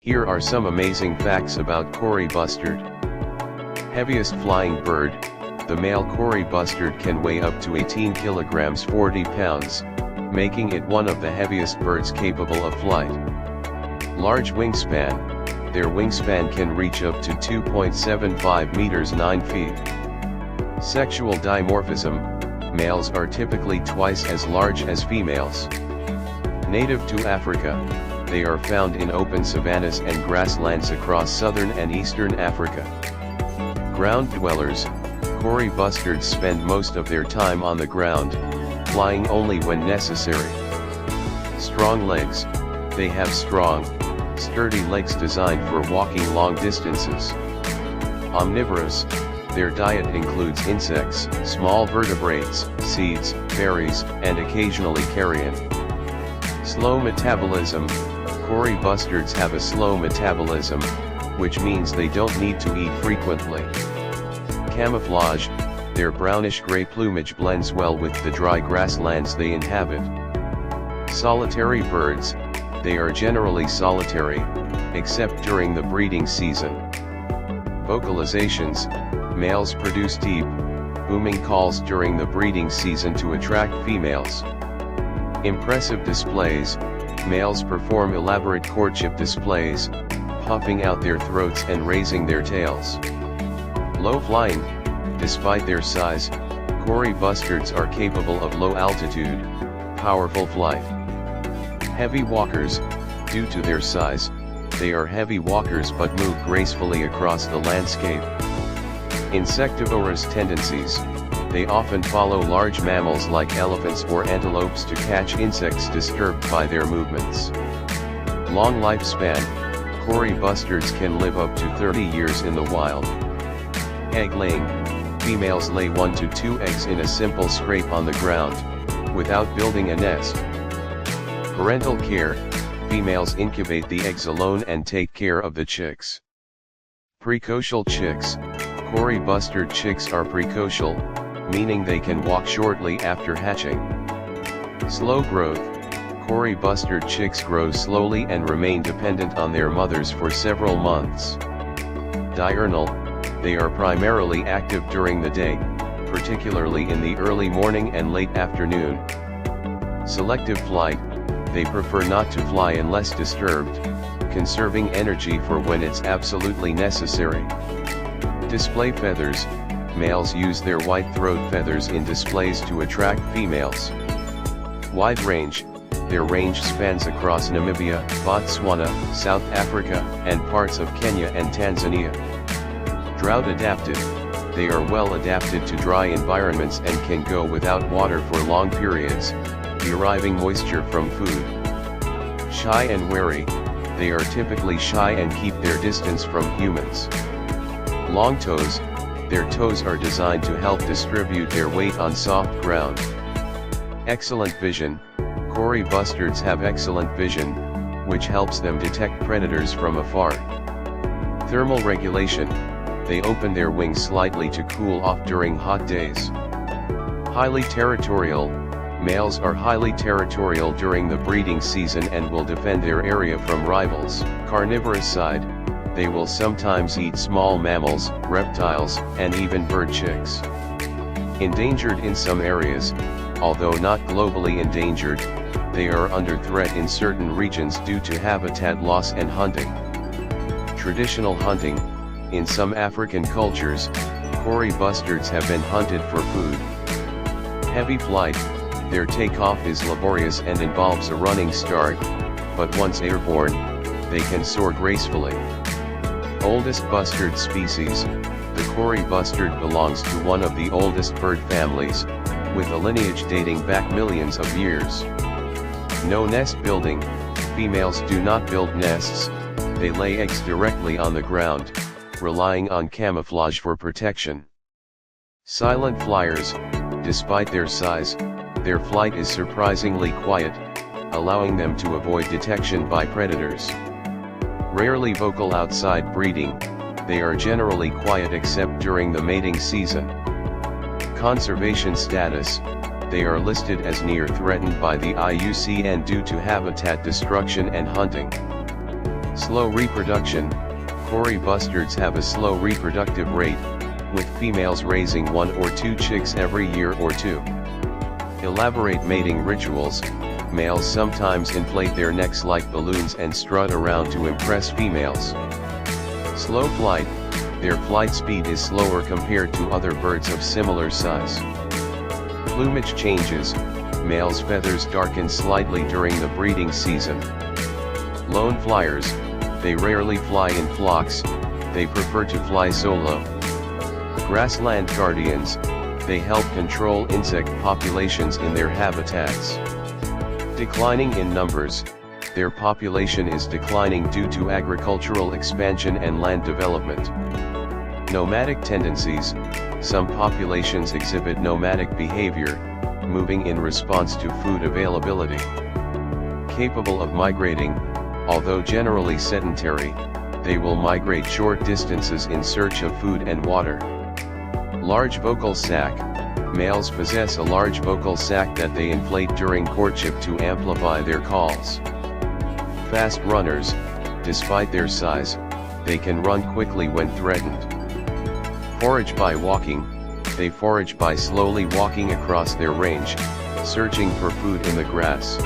Here are some amazing facts about Kori Bustard. Heaviest flying bird, the male Kori Bustard can weigh up to 18 kilograms 40 pounds, making it one of the heaviest birds capable of flight. Large wingspan, their wingspan can reach up to 2.75 meters 9 feet. Sexual dimorphism, males are typically twice as large as females. Native to Africa, they are found in open savannas and grasslands across southern and eastern Africa. Ground dwellers, Kori Bustards spend most of their time on the ground, flying only when necessary. Strong legs, they have strong, sturdy legs designed for walking long distances. Omnivorous, their diet includes insects, small vertebrates, seeds, berries, and occasionally carrion. Slow metabolism, Kori Bustards have a slow metabolism, which means they don't need to eat frequently. Camouflage, their brownish-gray plumage blends well with the dry grasslands they inhabit. Solitary birds, they are generally solitary, except during the breeding season. Vocalizations, males produce deep, booming calls during the breeding season to attract females. Impressive displays, males perform elaborate courtship displays, puffing out their throats and raising their tails. Low flying, despite their size, Kori Bustards are capable of low altitude, powerful flight. Heavy walkers, due to their size, they are heavy walkers but move gracefully across the landscape. Insectivorous tendencies, they often follow large mammals like elephants or antelopes to catch insects disturbed by their movements. Long lifespan, Kori Bustards can live up to 30 years in the wild. Egg laying, females lay 1 to 2 eggs in a simple scrape on the ground, without building a nest. Parental care, females incubate the eggs alone and take care of the chicks. Precocial chicks, Kori Bustard chicks are precocial, meaning they can walk shortly after hatching. Slow growth, Kori Bustard chicks grow slowly and remain dependent on their mothers for several months. Diurnal, they are primarily active during the day, particularly in the early morning and late afternoon. Selective flight, they prefer not to fly unless disturbed, conserving energy for when it's absolutely necessary. Display feathers, males use their white throat feathers in displays to attract females. Wide range, their range spans across Namibia, Botswana, South Africa, and parts of Kenya and Tanzania. Drought adapted, they are well adapted to dry environments and can go without water for long periods, deriving moisture from food. Shy and wary, they are typically shy and keep their distance from humans. Long toes, their toes are designed to help distribute their weight on soft ground. Excellent vision, Kori Bustards have excellent vision, which helps them detect predators from afar. Thermal regulation, they open their wings slightly to cool off during hot days. Highly territorial, males are highly territorial during the breeding season and will defend their area from rivals. Carnivorous side, they will sometimes eat small mammals, reptiles, and even bird chicks. Endangered in some areas, although not globally endangered, they are under threat in certain regions due to habitat loss and hunting. Traditional hunting, in some African cultures, Kori Bustards have been hunted for food. Heavy flight, their takeoff is laborious and involves a running start, but once airborne, they can soar gracefully. Oldest bustard species, the Kori Bustard belongs to one of the oldest bird families, with a lineage dating back millions of years. No nest building, females do not build nests, they lay eggs directly on the ground, relying on camouflage for protection. Silent flyers, despite their size, their flight is surprisingly quiet, allowing them to avoid detection by predators. Rarely vocal outside breeding, they are generally quiet except during the mating season. Conservation status, they are listed as near threatened by the IUCN due to habitat destruction and hunting. Slow reproduction. Kori bustards have a slow reproductive rate, with females raising 1 or 2 chicks every year or two. Elaborate mating rituals. Males sometimes inflate their necks like balloons and strut around to impress females. Slow flight. Their flight speed is slower compared to other birds of similar size. Plumage changes. Males' feathers darken slightly during the breeding season. Lone flyers. They rarely fly in flocks, they prefer to fly solo. Grassland guardians. They help control insect populations in their habitats. Declining in numbers. Their population is declining due to agricultural expansion and land development. Nomadic tendencies. Some populations exhibit nomadic behavior, moving in response to food availability. Capable of migrating. Although generally sedentary, they will migrate short distances in search of food and water. Large vocal sac. Males possess a large vocal sac that they inflate during courtship to amplify their calls. Fast runners. Despite their size, they can run quickly when threatened. Forage by walking. They forage by slowly walking across their range, searching for food in the grass.